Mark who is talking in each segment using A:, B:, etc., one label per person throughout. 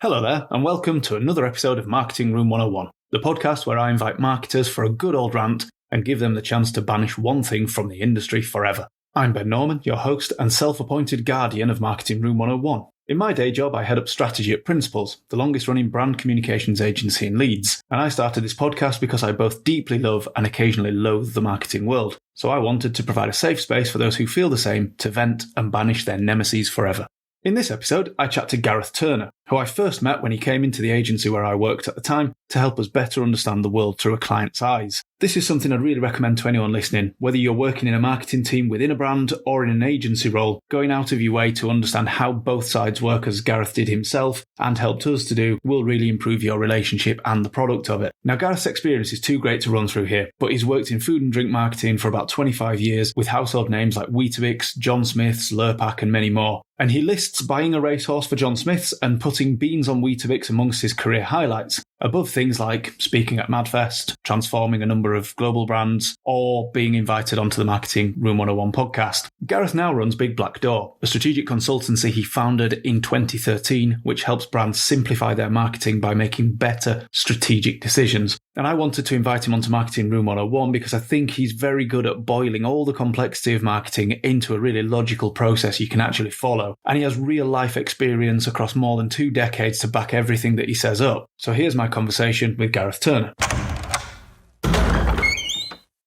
A: Hello there, and welcome to another episode of Marketing Room 101, the podcast where I invite marketers for a good old rant and give them the chance to banish one thing from the industry forever. I'm Ben Norman, your host and self-appointed guardian of Marketing Room 101. In my day job, I head up strategy at Principles, the longest-running brand communications agency in Leeds, and I started this podcast because I both deeply love and occasionally loathe the marketing world. So I wanted to provide a safe space for those who feel the same to vent and banish their nemeses forever. In this episode, I chat to Gareth Turner, who I first met when he came into the agency where I worked at the time to help us better understand the world through a client's eyes. This is something I'd really recommend to anyone listening, whether you're working in a marketing team within a brand or in an agency role. Going out of your way to understand how both sides work, as Gareth did himself and helped us to do, will really improve your relationship and the product of it. Now, Gareth's experience is too great to run through here, but he's worked in food and drink marketing for about 25 years with household names like Weetabix, John Smith's, Lurpak and many more. And he lists buying a racehorse for John Smith's and putting beans on Weetabix amongst his career highlights, above things like speaking at MadFest, transforming a number of global brands, or being invited onto the Marketing Room 101 podcast. Gareth now runs Big Black Door, a strategic consultancy he founded in 2013, which helps brands simplify their marketing by making better strategic decisions. And I wanted to invite him onto Marketing Room 101 because I think he's very good at boiling all the complexity of marketing into a really logical process you can actually follow. And he has real life experience across more than 2 decades to back everything that he says up. So here's my conversation with Gareth Turner.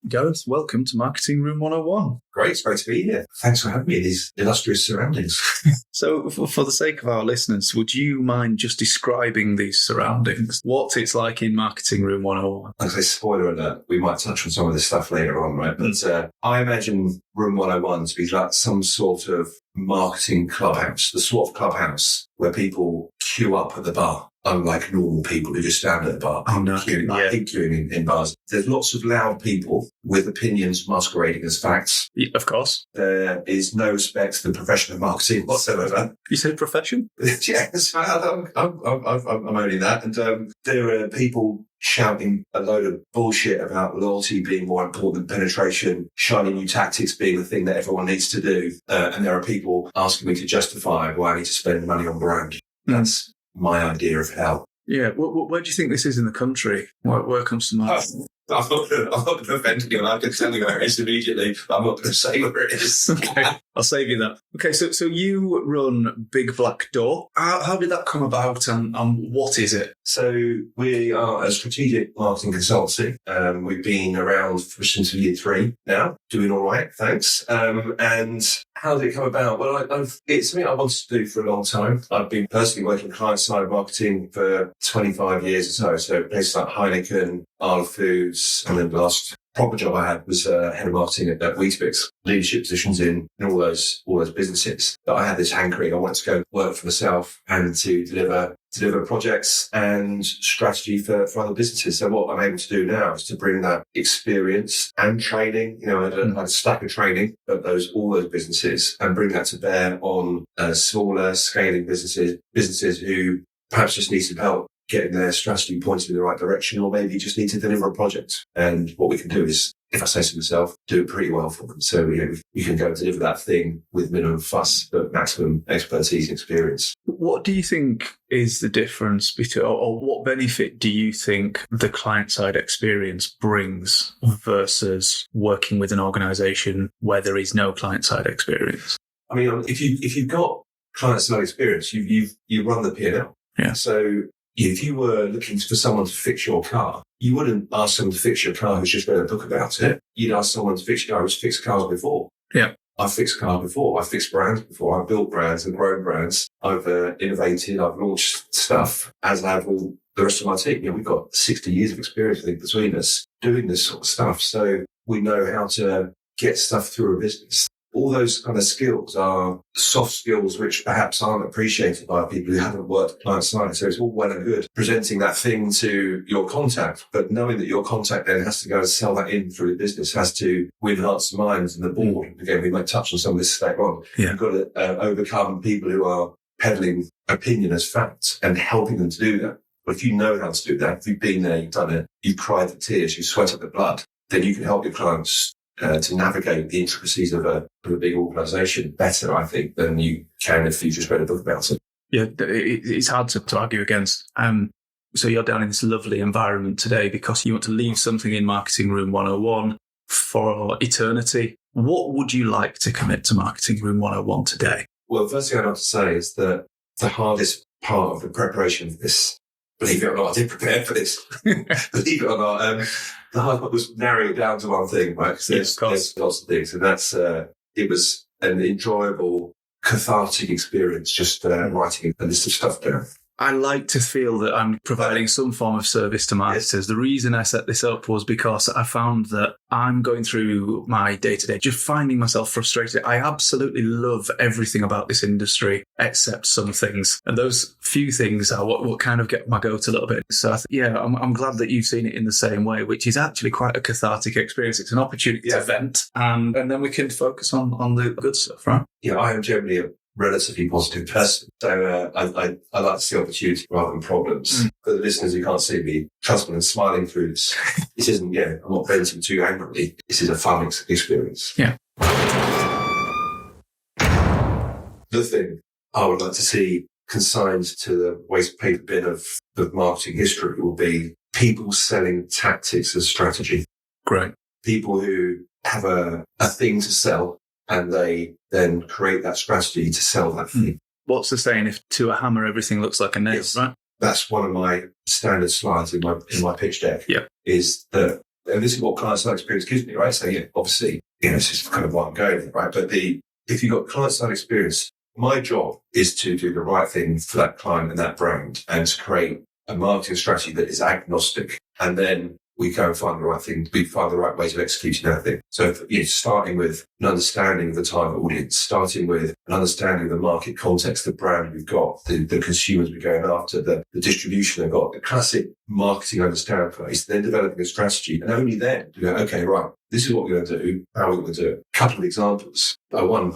A: Gareth, welcome to Marketing Room 101.
B: Great, it's great to be here. Thanks for having me in these illustrious surroundings.
A: So, for the sake of our listeners, would you mind just describing these surroundings? What it's like in Marketing Room 101?
B: Like I say, spoiler alert, we might touch on some of this stuff later on, right? But I imagine Room 101 to be like some sort of marketing clubhouse, the sort of clubhouse where people queue up at the bar. Unlike normal people who just stand at the bar.
A: Oh, no.
B: I hate queuing in bars. There's lots of loud people with opinions masquerading as facts.
A: Yeah, of course.
B: There is no respect to the profession of marketing whatsoever.
A: You said profession?
B: Yes, I'm owning that. And there are people shouting a load of bullshit about loyalty being more important than penetration, shiny new tactics being the thing that everyone needs to do. And there are people asking me to justify why I need to spend money on brand. That's my idea of hell.
A: Yeah. Where do you think this is in the country? Where comes to mind?
B: I'm not going to offend anyone. I can tell you where it is immediately, but I'm not going to say where it is.
A: Okay, I'll save you that. Okay, so you run Big Black Door. How did that come about and what is it?
B: So we are a strategic marketing consultancy. We've been around since year 3 now, doing all right, thanks. And how did it come about? Well, it's something I wanted to do for a long time. I've been personally working client-side marketing for 25 years or so. So places like Heineken, Isle of Foods, and then the last proper job I had was head of marketing at Weetabix, leadership positions in all those businesses. But I had this hankering. I wanted to go work for myself and to deliver projects and strategy for other businesses. So what I'm able to do now is to bring that experience and training, I had a stack of training at all those businesses, and bring that to bear on smaller scaling businesses who perhaps just need some help getting their strategy pointed in the right direction, or maybe just need to deliver a project. And what we can do is, if I say so myself, do it pretty well for them. So you can go and deliver that thing with minimum fuss, but maximum expertise and experience.
A: What do you think is the difference between, or what benefit do you think the client-side experience brings versus working with an organisation where there is no client-side experience?
B: I mean, if you've got client-side experience, you run the P&L.
A: Yeah.
B: So if you were looking for someone to fix your car, you wouldn't ask someone to fix your car who's just read a book about it. You'd ask someone to fix your car who's fixed cars before.
A: Yeah.
B: I've fixed cars before. I've fixed brands before. I've built brands and grown brands. I've innovated. I've launched stuff, as have all the rest of my team. We've got 60 years of experience, I think, between us doing this sort of stuff. So we know how to get stuff through a business. All those kind of skills are soft skills which perhaps aren't appreciated by people who haven't worked client side. So it's all well and good presenting that thing to your contact, but knowing that your contact then has to go and sell that in through the business, has to win hearts and minds and the board. Again, we might touch on some of this later on. Yeah. You've got to overcome people who are peddling opinion as fact and helping them to do that. But if you know how to do that, if you've been there, you've done it, you've cried the tears, you've sweated the blood, then you can help your clients to navigate the intricacies of a big organisation better, I think, than you can if you just read a book about it.
A: Yeah, it's hard to argue against. So you're down in this lovely environment today because you want to leave something in Marketing Room 101 for eternity. What would you like to commit to Marketing Room 101 today?
B: Well, the first thing I'd like to say is that the hardest part of the preparation for this, believe it or not, I did prepare for this. Believe it or not, the hard part was narrowing it down to one thing, right? Because there's lots of things, and that's it was an enjoyable, cathartic experience just writing a list of stuff down.
A: I like to feel that I'm providing some form of service to marketers. Yes. The reason I set this up was because I found that I'm going through my day-to-day, just finding myself frustrated. I absolutely love everything about this industry, except some things. And those few things are what kind of get my goat a little bit. So, I'm glad that you've seen it in the same way, which is actually quite a cathartic experience. It's an opportunity to vent, and then we can focus on the good stuff, right?
B: Yeah, I am generally a relatively positive person. So I like to see opportunity rather than problems. For the listeners who can't see me, trust me, I'm smiling through this. This isn't, I'm not venting too angrily. This is a fun experience.
A: Yeah.
B: The thing I would like to see consigned to the waste paper bin of marketing history will be people selling tactics as strategy.
A: Great.
B: People who have a thing to sell, and they then create that strategy to sell that thing.
A: What's the saying? If to a hammer, everything looks like a nail, right?
B: That's one of my standard slides in my pitch deck.
A: Yeah.
B: Is that, and this is what client-side experience gives me, right? So, obviously, this is kind of what I'm going with, right? But if you've got client-side experience, my job is to do the right thing for that client and that brand and to create a marketing strategy that is agnostic. And then we go and find the right thing, we find the right ways of executing that thing. So, starting with an understanding of the target audience, starting with an understanding of the market context, the brand we've got, the consumers we're going after, the distribution they've got, the classic marketing understanding phase, then developing a strategy. And only then you go, okay, right, this is what we're going to do. How are we going to do it? A couple of examples. I won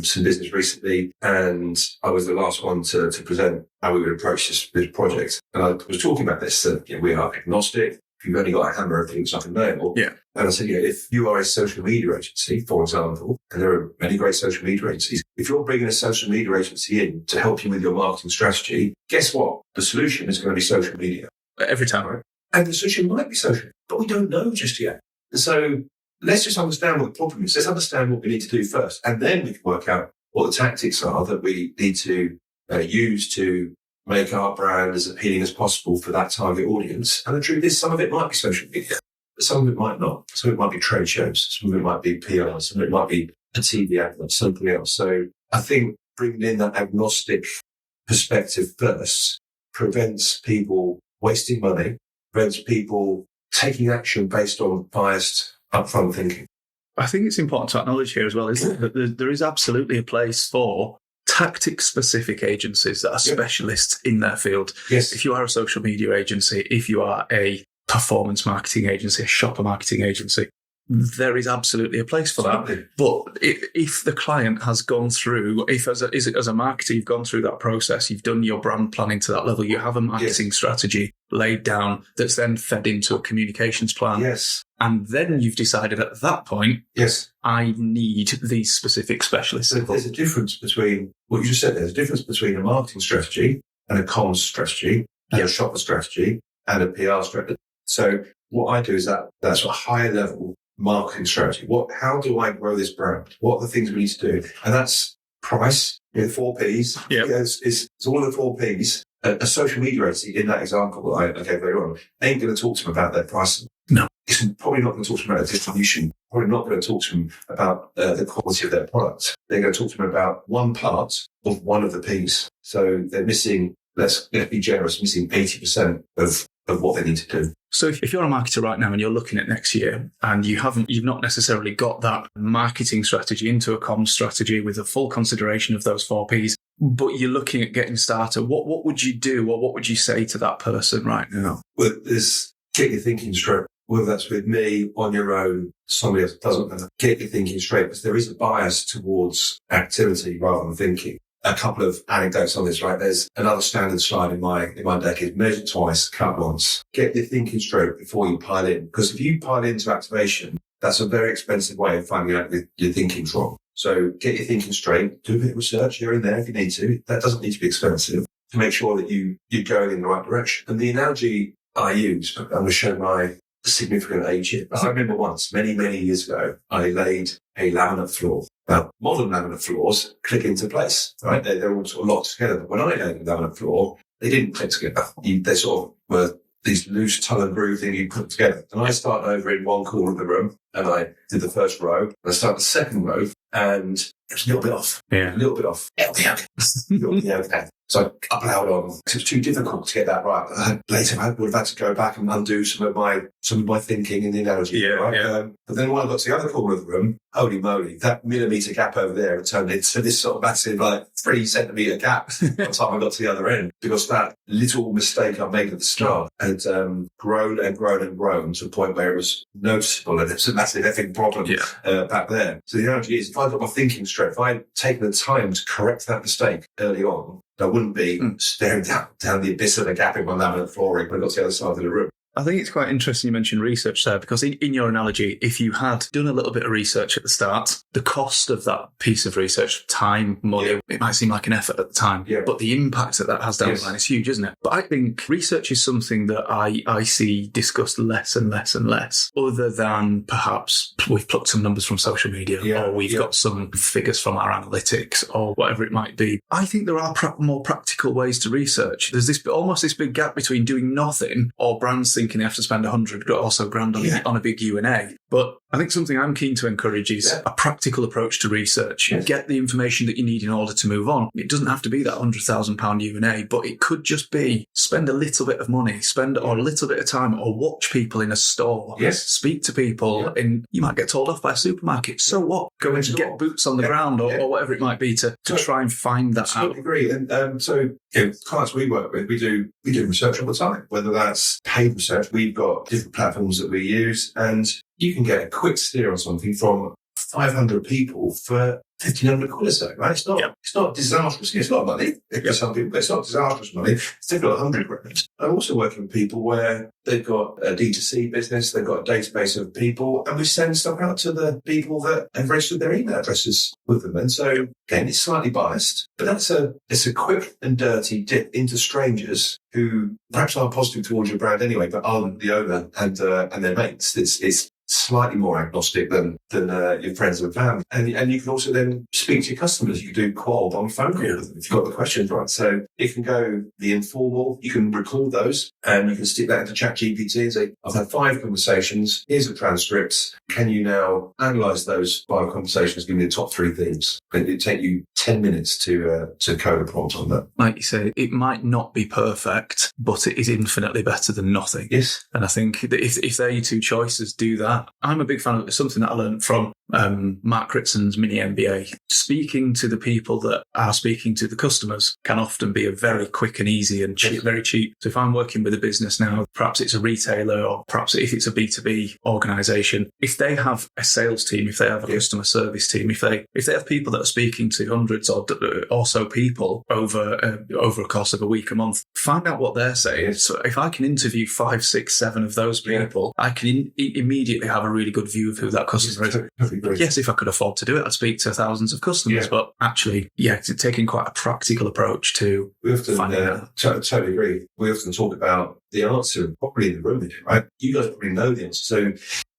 B: some business recently, and I was the last one to present how we would approach this project. And I was talking about this, that we are agnostic. If you've only got a hammer, everything's like a nail.
A: Yeah.
B: And I said, if you are a social media agency, for example, and there are many great social media agencies, if you're bringing a social media agency in to help you with your marketing strategy, guess what? The solution is going to be social media.
A: Every time, right?
B: And the solution might be social, but we don't know just yet. And so let's just understand what the problem is. Let's understand what we need to do first. And then we can work out what the tactics are that we need to use to make our brand as appealing as possible for that target audience. And the truth is, some of it might be social media, but some of it might not. Some of it might be trade shows. Some of it might be PR. Some of it might be a TV advert, something else. So I think bringing in that agnostic perspective first prevents people wasting money, prevents people taking action based on biased upfront thinking.
A: I think it's important to acknowledge here as well, isn't it, that there is absolutely a place for tactic-specific agencies that are specialists in their field.
B: Yes.
A: If you are a social media agency, if you are a performance marketing agency, a shopper marketing agency, there is absolutely a place for that. But if the client has gone through, if as a marketer, you've gone through that process, you've done your brand planning to that level, you have a marketing strategy laid down that's then fed into a communications plan.
B: Yes.
A: And then you've decided at that point, I need these specific specialists.
B: So there's a difference between what you just said. There's a difference between a marketing strategy and a comms strategy and a shopper strategy and a PR strategy. So what I do is that's a higher level marketing strategy. How do I grow this brand? What are the things we need to do? And that's price, the 4 Ps.
A: Yeah.
B: It's all of the 4 Ps. A social media agency, in that example that I gave earlier on, ain't going to talk to them about their pricing.
A: No.
B: It's probably not going to talk to them about their distribution. Probably not going to talk to them about the quality of their product. They're going to talk to them about one part of one of the Ps. So they're missing, let's be generous, missing 80% of what they need to do.
A: So if you're a marketer right now and you're looking at next year and you've not necessarily got that marketing strategy into a comms strategy with a full consideration of those 4 Ps, but you're looking at getting started, what would you do, or what would you say to that person right now?
B: Well, there's get your thinking straight. Whether that's with me, on your own, somebody else, doesn't matter. Get your thinking straight, because there is a bias towards activity rather than thinking. A couple of anecdotes on this, right? There's another standard slide in my deck is measure twice, cut once. Get your thinking straight before you pile in. Because if you pile into activation, that's a very expensive way of finding out that your thinking's wrong. So get your thinking straight, do a bit of research here and there if you need to. That doesn't need to be expensive to make sure that you're going in the right direction. And the analogy I use, I'm going to show my significant age here, but I remember once, many, many years ago, I laid a laminate floor. Now, modern laminate floors click into place, right? They're all sort of locked together. But when I laid a laminate floor, they didn't click together. They sort of were these loose tongue and groove thing you put together. And I started over in one corner of the room and I did the first row and I started the second row and it was a little bit off.
A: Yeah.
B: A little bit off. It'll be okay. So I plowed on. It was too difficult to get that right. Later I would have had to go back and undo some of my thinking in the analogy.
A: Yeah,
B: right?
A: yeah.
B: But then when I got to the other corner of the room, holy moly, that millimetre gap over there turned into this sort of massive 3 centimetre gap by the time I got to the other end. Because that little mistake I made at the start had grown and grown and grown to a point where it was noticeable and it was a massive effing problem back there. So the analogy is, if I got my thinking straight, if I had taken the time to correct that mistake early on, I wouldn't be staring down the abyss of the gap in my laminate flooring when I got to the other side of the room.
A: I think it's quite interesting you mentioned research there, because in your analogy, if you had done a little bit of research at the start, the cost of that piece of research, time, money, it might seem like an effort at the time, but the impact that has down the line is huge, isn't it? But I think research is something that I see discussed less and less and less, other than perhaps we've plucked some numbers from social media or we've got some figures from our analytics or whatever it might be. I think there are more practical ways to research. There's almost this big gap between doing nothing or brands thinking they have to spend $100 or so grand on a big U&A. But I think something I'm keen to encourage is a practical approach to research. You get the information that you need in order to move on. It doesn't have to be that £100,000 U&A, but it could just be spend a little bit of money, or a little bit of time, or watch people in a store, speak to people, and you might get told off by a supermarket. So what? Go and get boots on the ground or whatever it might be to try and find that out.
B: I agree. And so clients we work with, we do research all the time, whether that's paid research. We've got different platforms that we use, and you can get a quick steer on something from 500 people for 1,500 quid or so, right? It's not disastrous. It's a lot of money for some people, but it's not disastrous money. It's still got 100 grand. I'm also working with people where they've got a D2C business, they've got a database of people, and we send stuff out to the people that have registered their email addresses with them. And so, again, it's slightly biased, but it's a quick and dirty dip into strangers who perhaps aren't positive towards your brand anyway, but are the owner and their mates. It's slightly more agnostic than your friends and family. And you can also then speak to your customers. You can do qual on phone call with them if you've got the questions right. So it can go the informal. You can record those and you can stick that into ChatGPT and say, I've had 5 conversations. Here's the transcripts. Can you now analyse those 5 conversations? Give me the top 3 themes. And it'd take you 10 minutes to code a prompt on that.
A: Like you say, it might not be perfect, but it is infinitely better than nothing.
B: Yes.
A: And I think that if they're your 2 choices, do that. I'm a big fan of something that I learned from Mark Ritson's mini MBA. Speaking to the people that are speaking to the customers can often be a very quick and easy and cheap, very cheap. So if I'm working with a business now, perhaps it's a retailer or perhaps if it's a B2B organisation, if they have a sales team, if they have a customer service team, if they have people that are speaking to hundreds or so people over a course of a week, a month, find out what they're saying. So if I can interview 5, 6, 7 of those people, I can immediately have a really good view of who that customer is. Yes, if I could afford to do it, I'd speak to thousands of customers, but actually, taking quite a practical approach to finding out.
B: Totally agree. We often talk about the answer probably in the room, right? You guys probably know the answer. So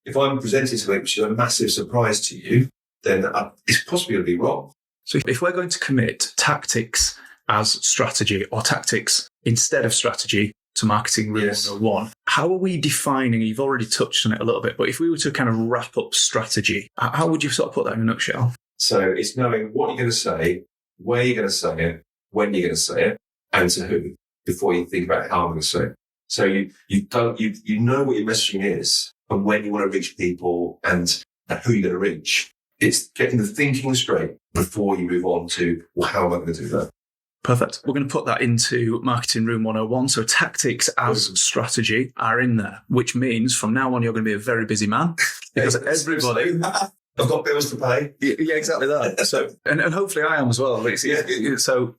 B: if I'm presenting something which is a massive surprise to you, then it's possibly going to be wrong.
A: So if we're going to commit tactics as strategy or tactics instead of strategy to Marketing Room 101, how are we defining, you've already touched on it a little bit, but if we were to kind of wrap up strategy, how would you sort of put that in a nutshell?
B: So it's knowing what you're going to say, where you're going to say it, when you're going to say it, and to who, before you think about how I'm going to say it. So you know what your messaging is and when you want to reach people and who you're going to reach. It's getting the thinking straight before you move on to, well, how am I going to do that?
A: Perfect. We're going to put that into Marketing Room 101. So tactics as strategy are in there, which means from now on, you're going to be a very busy man because everybody...
B: I've got bills to pay.
A: Yeah, exactly that. So, and hopefully I am as well. So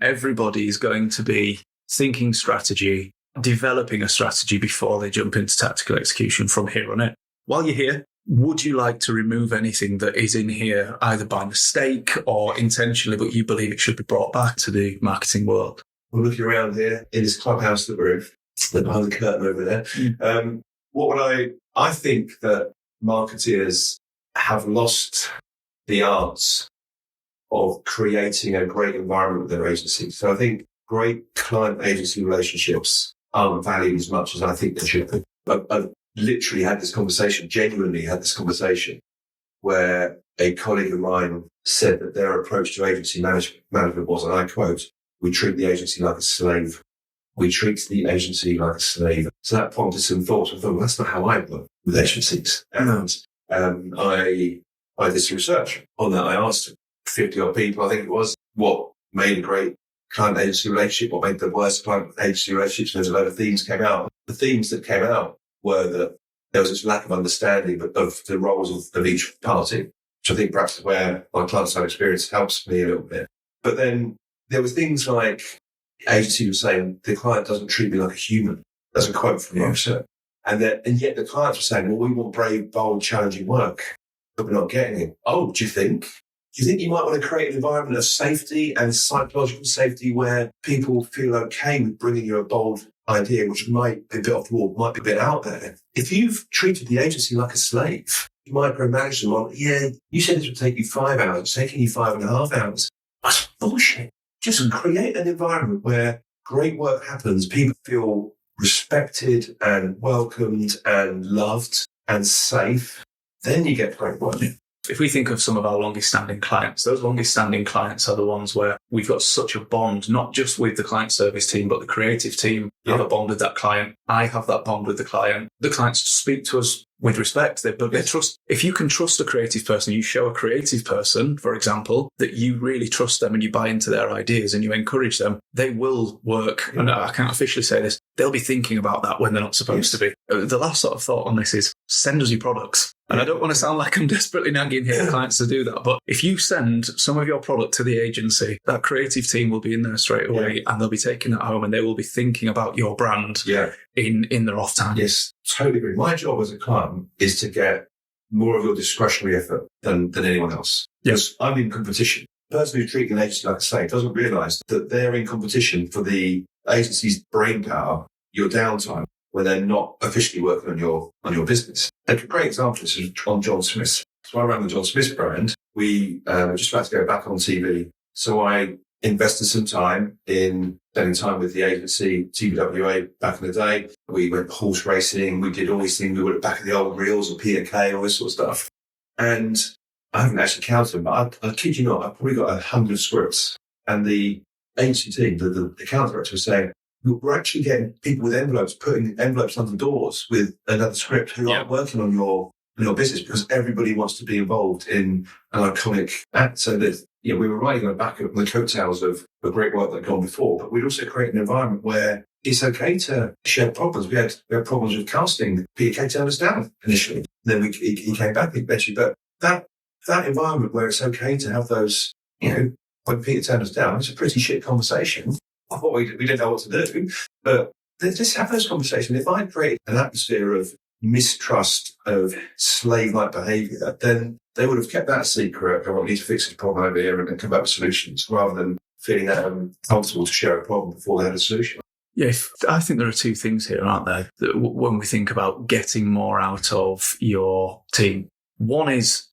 A: everybody is going to be thinking strategy, developing a strategy before they jump into tactical execution from here on in. While you're here, would you like to remove anything that is in here, either by mistake or intentionally, but you believe it should be brought back to the marketing world?
B: We're looking around here in this clubhouse that we're in, behind the curtain over there. What would I think that marketeers have lost the arts of creating a great environment with their agency. So I think great client-agency relationships aren't valued as much as I think they should be. I've literally had this conversation, genuinely had this conversation, where a colleague of mine said that their approach to agency management was, and I quote, "We treat the agency like a slave. We treat the agency like a slave." So that prompted some thoughts. I thought, well, that's not how I work with agencies. And I did some research on that. I asked 50 odd people, I think it was, what made a great client agency relationship, what made the worst client agency relationships. There's a load of themes came out. The themes that came out were that there was this lack of understanding of the roles of each party, which I think perhaps is where my client-side experience helps me a little bit. But then there were things like agency was saying, the client doesn't treat me like a human. That's a quote from the officer. And yet the clients were saying, well, we want brave, bold, challenging work, but we're not getting it. Oh, do you think you might want to create an environment of safety and psychological safety where people feel okay with bringing you a bold idea, which might be a bit off the wall, might be a bit out there? If you've treated the agency like a slave, you micromanage them on, yeah, you said this would take you 5 hours, it's taking you 5.5 hours. That's bullshit. Just create an environment where great work happens, people feel respected and welcomed and loved and safe, then you get great work.
A: If we think of some of our longest standing clients, those longest standing clients are the ones where we've got such a bond, not just with the client service team, but the creative team have a bond with that client. I have that bond with the client. The clients speak to us with respect. They trust. If you can trust a creative person, you show a creative person, for example, that you really trust them and you buy into their ideas and you encourage them, they will work. And I can't officially say this. They'll be thinking about that when they're not supposed to be. The last sort of thought on this is send us your products. And I don't want to sound like I'm desperately nagging here clients to do that. But if you send some of your product to the agency, that creative team will be in there straight away and they'll be taking it home and they will be thinking about your brand in their off time.
B: Yes, totally agree. My job as a client is to get more of your discretionary effort than anyone else. Yes, I'm in competition. The person who's treating an agency like a slave doesn't realise that they're in competition for the agency's brain power, your downtime, when they're not officially working on your business. A great example is on John Smith. So I ran the John Smith brand. We were just about to go back on TV. So I invested some time in spending time with the agency, TBWA, back in the day. We went horse racing. We did all these things. We were back at the old reels and P&K, all this sort of stuff. And I haven't actually counted them, but I kid you not, I've probably got 100 scripts. And the agency team, the account director was saying, we're actually getting people with envelopes, putting envelopes under doors with another script who aren't working on your business because everybody wants to be involved in an iconic act. So that, we were riding on the back of the coattails of the great work that had gone before, but we'd also create an environment where it's okay to share problems. We had problems with casting. P&K turned us down initially. Then he came back eventually. But that environment where it's okay to have those, when Peter turned us down, it's a pretty shit conversation. I thought we didn't know what to do, but let's have those conversations. If I create an atmosphere of mistrust, of slave-like behaviour, then they would have kept that a secret. We need to fix this problem over here and come up with solutions, rather than feeling comfortable to share a problem before they had a solution.
A: Yeah, I think there are two things here, aren't there, that when we think about getting more out of your team. One is,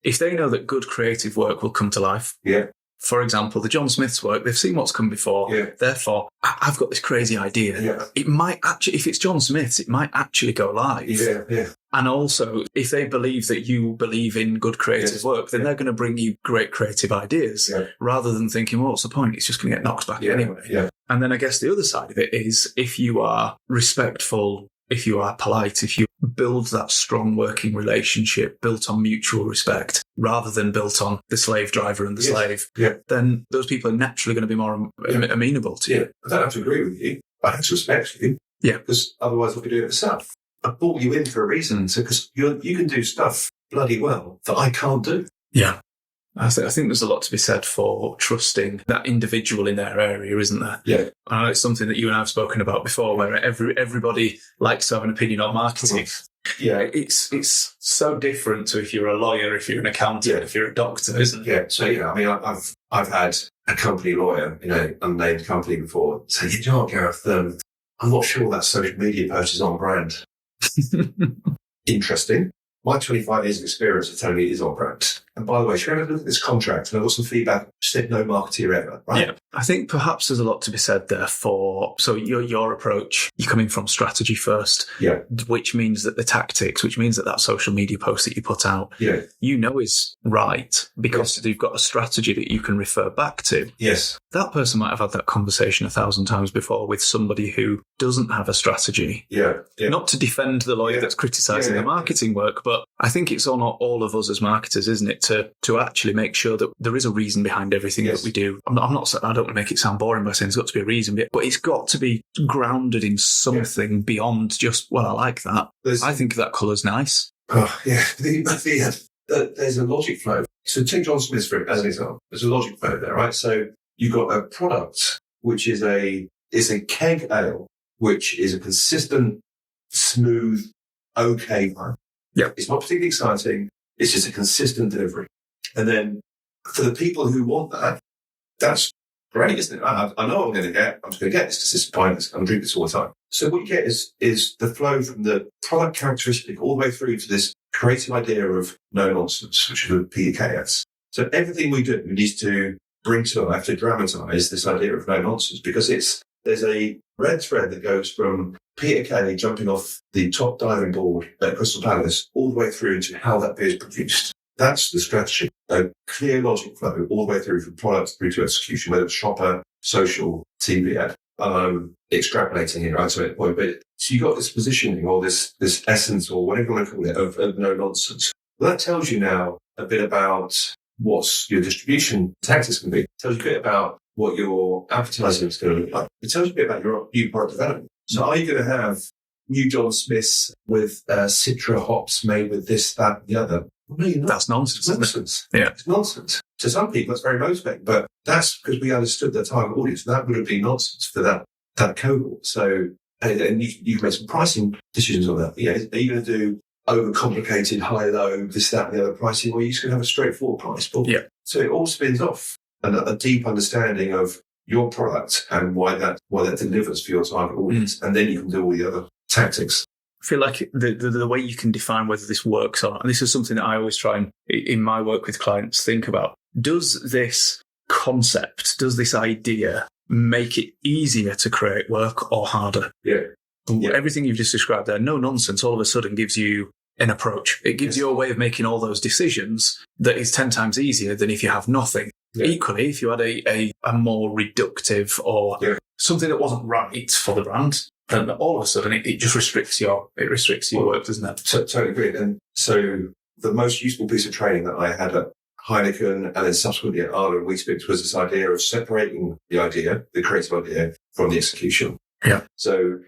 A: if they know that good creative work will come to life.
B: Yeah.
A: For example, the John Smith's work, they've seen what's come before. Yeah. Therefore, I've got this crazy idea. Yeah. It might actually, if it's John Smith's, it might actually go live.
B: Yeah, yeah.
A: And also, if they believe that you believe in good creative work, then they're going to bring you great creative ideas rather than thinking, well, what's the point? It's just going to get knocked back anyway. Yeah. And then I guess the other side of it is, if you are respectful, if you are polite, if you build that strong working relationship built on mutual respect rather than built on the slave driver and the slave, then those people are naturally going to be more amenable to you.
B: I don't have to agree with you. I have to respect you. Yeah. Because otherwise I'll be doing it myself. I brought you in for a reason, because you can do stuff bloody well that I can't do.
A: Yeah. I think there's a lot to be said for trusting that individual in their area, isn't there?
B: Yeah.
A: I know it's something that you and I have spoken about before, where everybody likes to have an I've on marketing.
B: Yeah.
A: It's so different to if you're a lawyer, if you're an accountant, if you're a doctor, isn't it?
B: Yeah. So, I mean, I've had a company lawyer, unnamed company before, say, you know what, Gareth, I'm not sure that social media post is on brand. Interesting. My 25 years of experience is telling me it is on brand. And by the way, should we have a look at this contract? And I've got some feedback. Said no marketeer ever, right?
A: Yeah. I think perhaps there's a lot to be said there so your approach, you're coming from strategy first.
B: Yeah.
A: Which means that the tactics, which means that social media post that you put out, is right because you've got a strategy that you can refer back to.
B: Yes.
A: That person might have had that conversation 1,000 times before with somebody who doesn't have a strategy.
B: Yeah.
A: Not to defend the lawyer that's criticising the marketing work, but I think it's on all of us as marketers, isn't it, to actually make sure that there is a reason behind everything that we do. I don't want to make it sound boring by saying there's got to be a reason, but it's got to be grounded in something beyond just, well, I like that. I think that colour's nice.
B: Oh, yeah. There's a logic flow. So take John Smith for it as an example. There's a logic flow there, right? So you've got a product which is a keg ale, which is a consistent, smooth, okay one.
A: Yeah.
B: It's not particularly exciting. It's just a consistent delivery. And then for the people who want that, that's great, isn't it? I know I'm going to get this because it's pointless. I'm drinking this all the time. So what you get is the flow from the product characteristic all the way through to this creative idea of no nonsense, which is what PKS. So everything we do needs to bring to life, to dramatize this idea of no nonsense, because there's a red thread that goes from Peter Kay jumping off the top diving board at Crystal Palace all the way through to how that beer is produced. That's the strategy. A clear logic flow all the way through from product through to execution, whether it's shopper, social, TV ad. Extrapolating here, right? So you got this positioning or this essence or whatever you want to call it of no nonsense. Well, that tells you now a bit about what your distribution tactics can be. It tells you a bit about what your advertising is going to look like. It tells you a bit about your new product development. So are you going to have new John Smiths with Citra hops made with this, that, and the other? Well, no, you're not.
A: That's nonsense.
B: It's nonsense.
A: Yeah.
B: It's nonsense. To some people, that's very motivating, but that's because we understood their target audience. That would have been nonsense for that cohort. So, and you've made some pricing decisions on that. Yeah. Are you going to do overcomplicated, high-low, this, that, and the other pricing, or are you just going to have a straightforward price? Yeah. So it all spins off a deep understanding of your product and why that delivers for your target audience. And then you can do all the other tactics.
A: I feel like the way you can define whether this works or not, and this is something that I always try and, in my work with clients, think about. Does this concept, does this idea make it easier to create work or harder?
B: Yeah.
A: Everything you've just described there, no nonsense, all of a sudden gives you an approach. It gives you a way of making all those decisions that is 10 times easier than if you have nothing. Yeah. Equally, if you had a more reductive or something that wasn't right for the brand, then all of a sudden it just restricts your work, doesn't it?
B: Totally agree. And so the most useful piece of training that I had at Heineken and then subsequently at Arla and Weetabix was this idea of separating the idea, the creative idea, from the execution.
A: Yeah.
B: So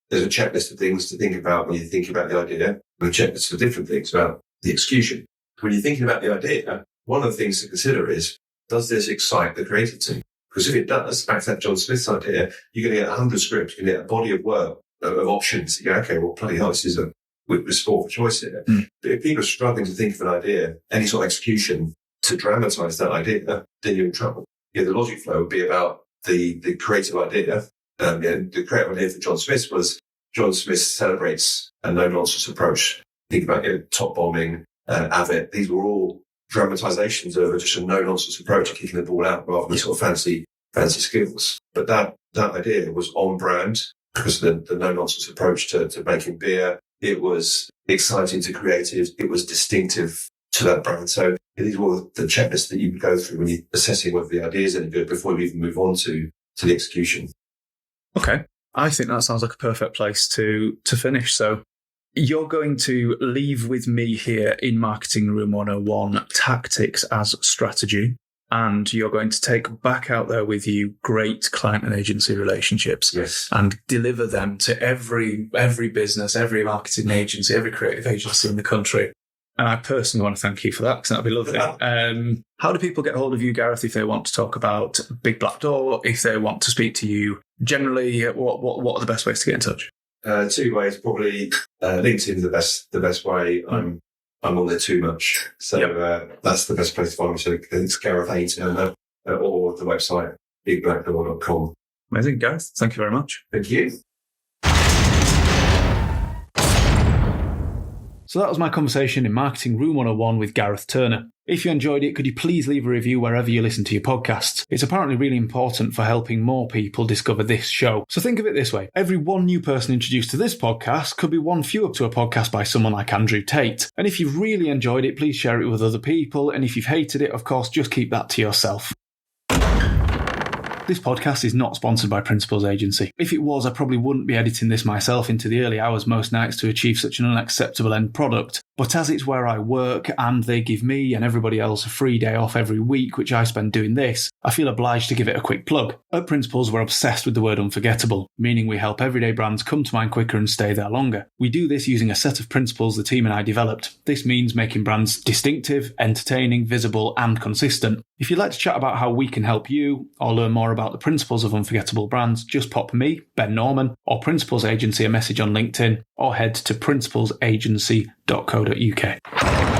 B: there's a checklist of things to think about when you think about the idea, and a checklist of different things about the execution. When you're thinking about the idea, one of the things to consider is, does this excite the creative team? Because if it does, back to that John Smith's idea, you're going to get 100 scripts, you're going to get a body of work, of options. You go, okay, well, bloody hell, this is a sport for choice here. But if people are struggling to think of an idea, any sort of execution to dramatize that idea, then you're in trouble. The logic flow would be about the creative idea. The creative idea for John Smith was John Smith celebrates a no-nonsense approach. Think about top bombing, Avid. These were all dramatizations of just a no-nonsense approach to kicking the ball out rather than sort of fancy skills. But that idea was on brand because of the no-nonsense approach to making beer. It was exciting to creatives. It was distinctive to that brand. So these were the checklists that you would go through when you're assessing whether the idea is any good before you even move on to the execution.
A: Okay. I think that sounds like a perfect place to finish. So you're going to leave with me here in Marketing Room 101 tactics as strategy, and you're going to take back out there with you great client and agency relationships.
B: Yes.
A: And deliver them to every business, every marketing agency, every creative agency in the country. And I personally want to thank you for that, because that'd be lovely. How do people get hold of you, Gareth, if they want to talk about Big Black Door, if they want to speak to you generally? What are the best ways to get in touch?
B: 2 ways, probably. LinkedIn is the best way. I'm on there too much, so that's the best place to find me. So it's Gareth Turner, or the website bigblackdoor.com.
A: Amazing, Gareth. Thank you very much.
B: Thank you.
A: So that was my conversation in Marketing Room 101 with Gareth Turner. If you enjoyed it, could you please leave a review wherever you listen to your podcasts? It's apparently really important for helping more people discover this show. So think of it this way. Every one new person introduced to this podcast could be one fewer to a podcast by someone like Andrew Tate. And if you've really enjoyed it, please share it with other people. And if you've hated it, of course, just keep that to yourself. This podcast is not sponsored by Principals Agency. If it was, I probably wouldn't be editing this myself into the early hours most nights to achieve such an unacceptable end product. But as it's where I work, and they give me and everybody else a free day off every week, which I spend doing this, I feel obliged to give it a quick plug. At Principals, we're obsessed with the word unforgettable, meaning we help everyday brands come to mind quicker and stay there longer. We do this using a set of principles the team and I developed. This means making brands distinctive, entertaining, visible, and consistent. If you'd like to chat about how we can help you, or learn more about the principles of unforgettable brands, just pop me, Ben Norman, or Principals Agency a message on LinkedIn, or head to principalsagency.co.uk.